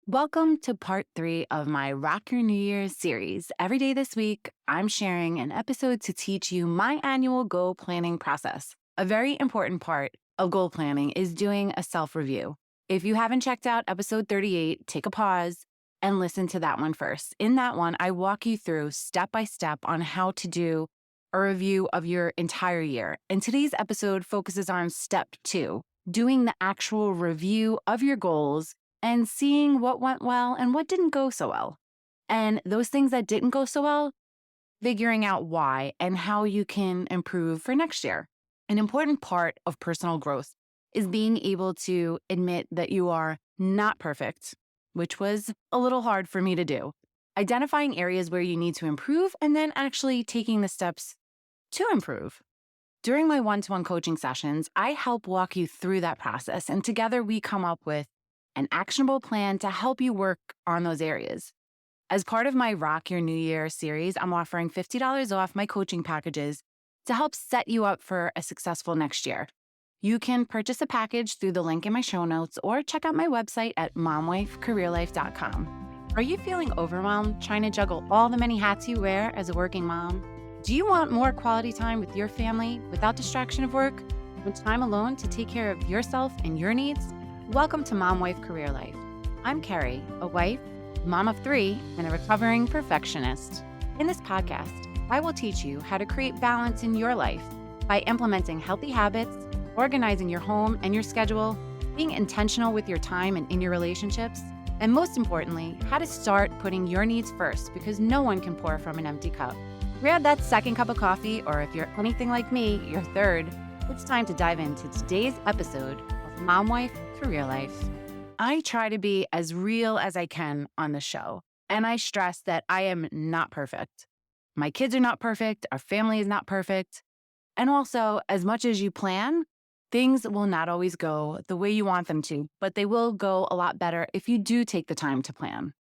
Welcome to part 3 of my Rock Your New Year series. Every day this week, I'm sharing an episode to teach you my annual goal planning process. A very important part of goal planning is doing a self review. If you haven't checked out episode 38, take a pause and listen to that one first. In that one, I walk you through step by step on how to do a review of your entire year. And today's episode focuses on step 2, doing the actual review of your goals and seeing what went well and what didn't go so well. And those things that didn't go so well, figuring out why and how you can improve for next year. An important part of personal growth is being able to admit that you are not perfect, which was a little hard for me to do. Identifying areas where you need to improve and then actually taking the steps to improve. During my one-to-one coaching sessions, I help walk you through that process, and together we come up with an actionable plan to help you work on those areas. As part of my Rock Your New Year series, I'm offering $50 off my coaching packages to help set you up for a successful next year. You can purchase a package through the link in my show notes or check out my website at momwifecareerlife.com. Are you feeling overwhelmed trying to juggle all the many hats you wear as a working mom? Do you want more quality time with your family without distraction of work and time alone to take care of yourself and your needs? Welcome to Mom Wife Career Life. I'm Kerri, a wife, mom of 3, and a recovering perfectionist. In this podcast, I will teach you how to create balance in your life by implementing healthy habits, organizing your home and your schedule, being intentional with your time and in your relationships, and most importantly, how to start putting your needs first because no one can pour from an empty cup. Grab that second cup of coffee, or if you're anything like me, your third. It's time to dive into today's episode of Mom Wife Career Life. I try to be as real as I can on the show, and I stress that I am not perfect. My kids are not perfect, our family is not perfect, and also, as much as you plan, things will not always go the way you want them to, but they will go a lot better if you do take the time to plan.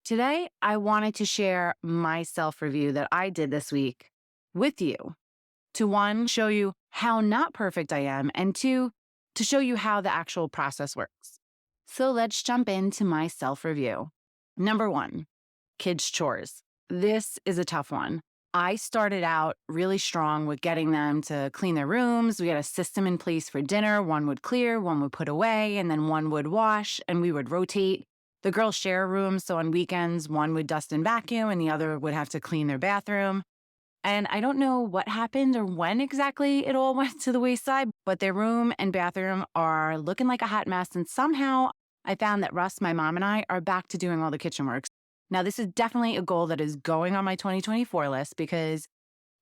Today, I wanted to share my self-review that I did this week with you to, one, show you how not perfect I am, and two, to show you how the actual process works. So let's jump into my self-review. Number 1, kids' chores. This is a tough one. I started out really strong with getting them to clean their rooms. We had a system in place for dinner. One would clear, one would put away, and then one would wash, and we would rotate. The girls share a room, so on weekends, one would dust and vacuum, and the other would have to clean their bathroom. And I don't know what happened or when exactly it all went to the wayside, but their room and bathroom are looking like a hot mess. And somehow I found that Russ, my mom, and I are back to doing all the kitchen work. Now, this is definitely a goal that is going on my 2024 list because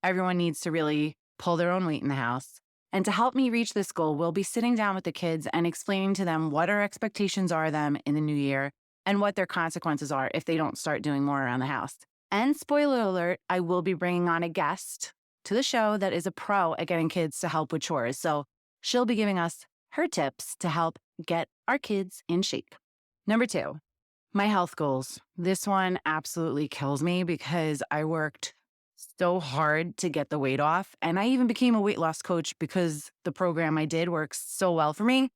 everyone needs to really pull their own weight in the house. And to help me reach this goal, we'll be sitting down with the kids and explaining to them what our expectations are of them in the new year and what their consequences are if they don't start doing more around the house. And spoiler alert, I will be bringing on a guest to the show that is a pro at getting kids to help with chores. So she'll be giving us her tips to help get our kids in shape. Number 2, my health goals. This one absolutely kills me because I worked so hard to get the weight off. And I even became a weight loss coach because the program I did works so well for me.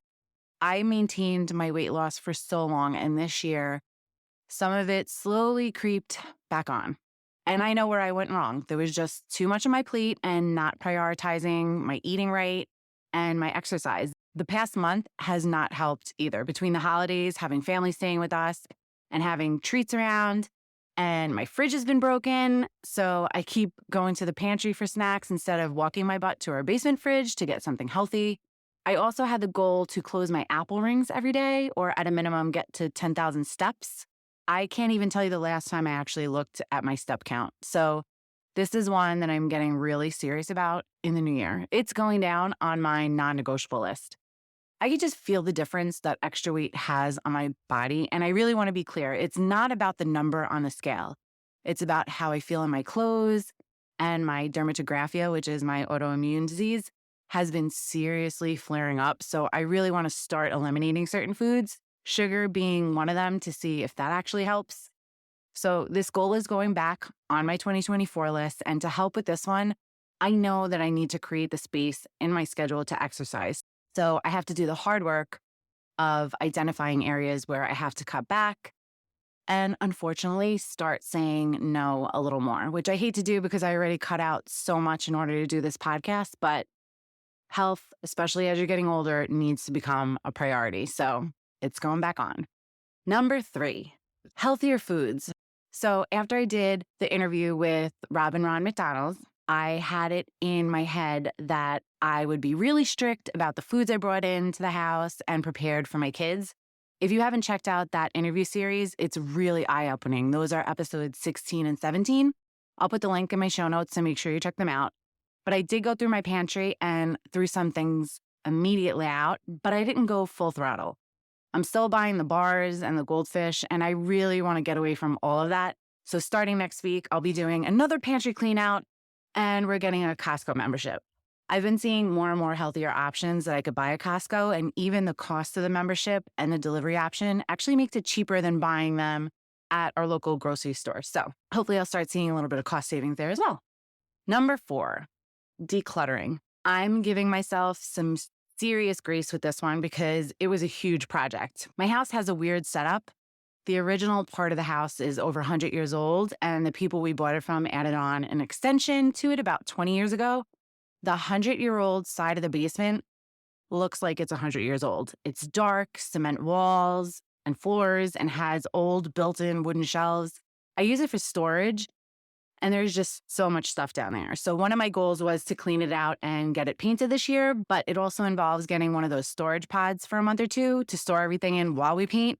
I maintained my weight loss for so long. And this year, some of it slowly creeped back on. And I know where I went wrong. There was just too much on my plate and not prioritizing my eating right and my exercise. The past month has not helped either. Between the holidays, having family staying with us, and having treats around, and my fridge has been broken. So I keep going to the pantry for snacks instead of walking my butt to our basement fridge to get something healthy. I also had the goal to close my Apple rings every day, or at a minimum, get to 10,000 steps. I can't even tell you the last time I actually looked at my step count. So this is one that I'm getting really serious about in the new year. It's going down on my non-negotiable list. I could just feel the difference that extra weight has on my body. And I really want to be clear. It's not about the number on the scale. It's about how I feel in my clothes, and my dermatographia, which is my autoimmune disease, has been seriously flaring up. So I really want to start eliminating certain foods, sugar being one of them, to see if that actually helps. So this goal is going back on my 2024 list. And to help with this one, I know that I need to create the space in my schedule to exercise. So I have to do the hard work of identifying areas where I have to cut back and unfortunately start saying no a little more, which I hate to do because I already cut out so much in order to do this podcast. But health, especially as you're getting older, needs to become a priority. So it's going back on. Number 3, healthier foods. So after I did the interview with Rob and Ron McDonald's, I had it in my head that I would be really strict about the foods I brought into the house and prepared for my kids. If you haven't checked out that interview series, it's really eye-opening. Those are episodes 16 and 17. I'll put the link in my show notes, so make sure you check them out. But I did go through my pantry and threw some things immediately out, but I didn't go full throttle. I'm still buying the bars and the goldfish, and I really want to get away from all of that. So starting next week, I'll be doing another pantry clean out, and we're getting a Costco membership. I've been seeing more and more healthier options that I could buy at Costco, and even the cost of the membership and the delivery option actually makes it cheaper than buying them at our local grocery store. So hopefully I'll start seeing a little bit of cost savings there as well. Number 4, decluttering. I'm giving myself some serious grace with this one because it was a huge project. My house has a weird setup. The original part of the house is over 100 years old, and the people we bought it from added on an extension to it about 20 years ago. The 100-year-old side of the basement looks like it's 100 years old. It's dark, cement walls and floors, and has old built-in wooden shelves. I use it for storage, and there's just so much stuff down there. So one of my goals was to clean it out and get it painted this year, but it also involves getting one of those storage pods for a month or two to store everything in while we paint.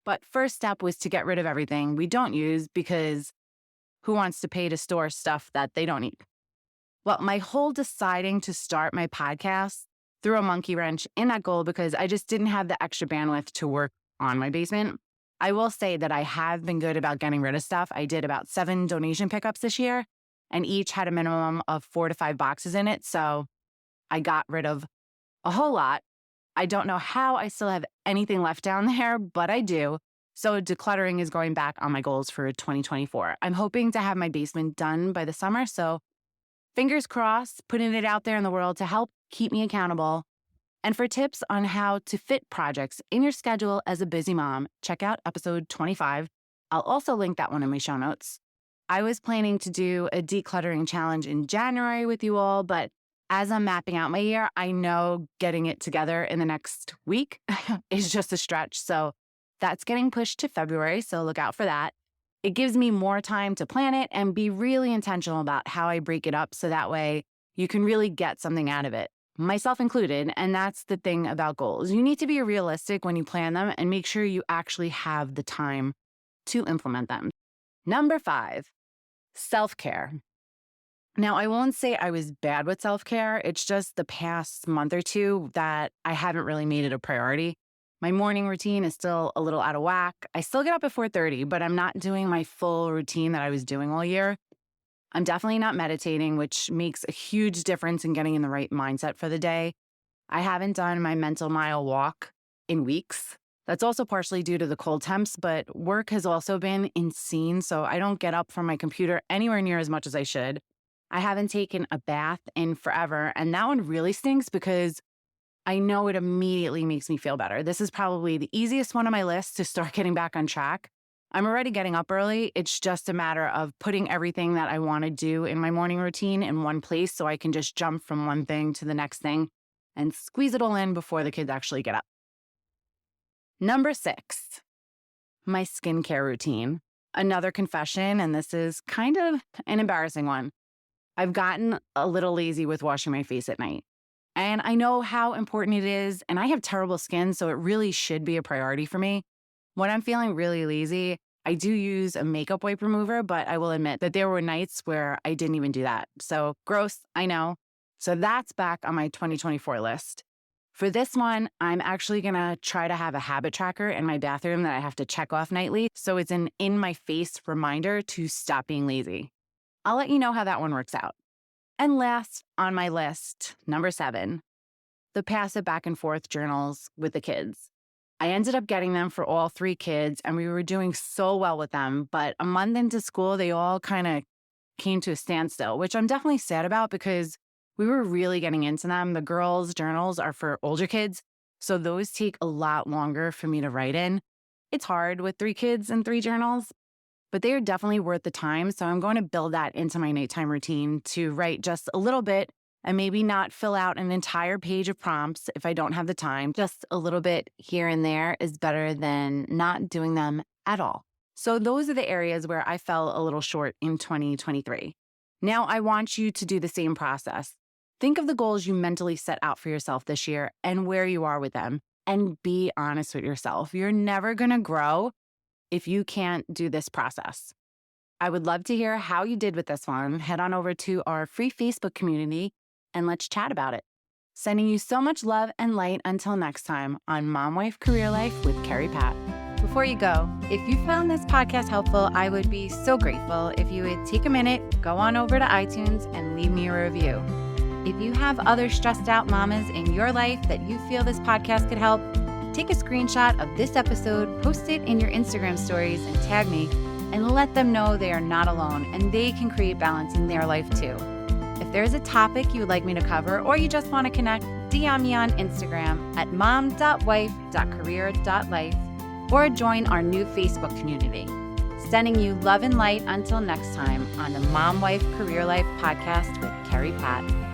But first step was to get rid of everything we don't use, because who wants to pay to store stuff that they don't need? Well, my whole deciding to start my podcast threw a monkey wrench in that goal because I just didn't have the extra bandwidth to work on my basement. I will say that I have been good about getting rid of stuff. I did about 7 donation pickups this year, and each had a minimum of 4 to 5 boxes in it. So I got rid of a whole lot. I don't know how I still have anything left down there, but I do. So decluttering is going back on my goals for 2024. I'm hoping to have my basement done by the summer. So fingers crossed, putting it out there in the world to help keep me accountable. And for tips on how to fit projects in your schedule as a busy mom, check out episode 25. I'll also link that one in my show notes. I was planning to do a decluttering challenge in January with you all, but as I'm mapping out my year, I know getting it together in the next week is just a stretch. So that's getting pushed to February, so look out for that. It gives me more time to plan it and be really intentional about how I break it up, so that way you can really get something out of it, myself included. And that's the thing about goals. You need to be realistic when you plan them and make sure you actually have the time to implement them. Number 5, self-care. Now, I won't say I was bad with self-care. It's just the past month or two that I haven't really made it a priority. My morning routine is still a little out of whack. I still get up at 4:30, but I'm not doing my full routine that I was doing all year. I'm definitely not meditating, which makes a huge difference in getting in the right mindset for the day. I haven't done my mental mile walk in weeks. That's also partially due to the cold temps, but work has also been insane, so I don't get up from my computer anywhere near as much as I should. I haven't taken a bath in forever, and that one really stinks because I know it immediately makes me feel better. This is probably the easiest one on my list to start getting back on track. I'm already getting up early. It's just a matter of putting everything that I want to do in my morning routine in one place so I can just jump from one thing to the next thing and squeeze it all in before the kids actually get up. Number 6, my skincare routine. Another confession, and this is kind of an embarrassing one. I've gotten a little lazy with washing my face at night. And I know how important it is, and I have terrible skin, so it really should be a priority for me. When I'm feeling really lazy, I do use a makeup wipe remover, but I will admit that there were nights where I didn't even do that. So gross, I know. So that's back on my 2024 list. For this one, I'm actually gonna try to have a habit tracker in my bathroom that I have to check off nightly, so it's an in-my-face reminder to stop being lazy. I'll let you know how that one works out. And last on my list, number 7, the passive back and forth journals with the kids. I ended up getting them for all 3 kids, and we were doing so well with them. But a month into school, they all kind of came to a standstill, which I'm definitely sad about because we were really getting into them. The girls' journals are for older kids, so those take a lot longer for me to write in. It's hard with 3 kids and 3 journals, but they are definitely worth the time. So I'm going to build that into my nighttime routine to write just a little bit and maybe not fill out an entire page of prompts if I don't have the time. Just a little bit here and there is better than not doing them at all. So those are the areas where I fell a little short in 2023. Now I want you to do the same process. Think of the goals you mentally set out for yourself this year and where you are with them. And be honest with yourself. You're never going to grow if you can't do this process. I would love to hear how you did with this one. Head on over to our free Facebook community and let's chat about it. Sending you so much love and light until next time on Mom Wife Career Life with Kerri Pat. Before you go, if you found this podcast helpful, I would be so grateful if you would take a minute, go on over to iTunes and leave me a review. If you have other stressed out mamas in your life that you feel this podcast could help, take a screenshot of this episode, post it in your Instagram stories, and tag me, and let them know they are not alone and they can create balance in their life too. If there's a topic you would like me to cover or you just want to connect, DM me on Instagram at mom.wife.career.life or join our new Facebook community. Sending you love and light until next time on the Mom Wife Career Life podcast with Kerri Pat.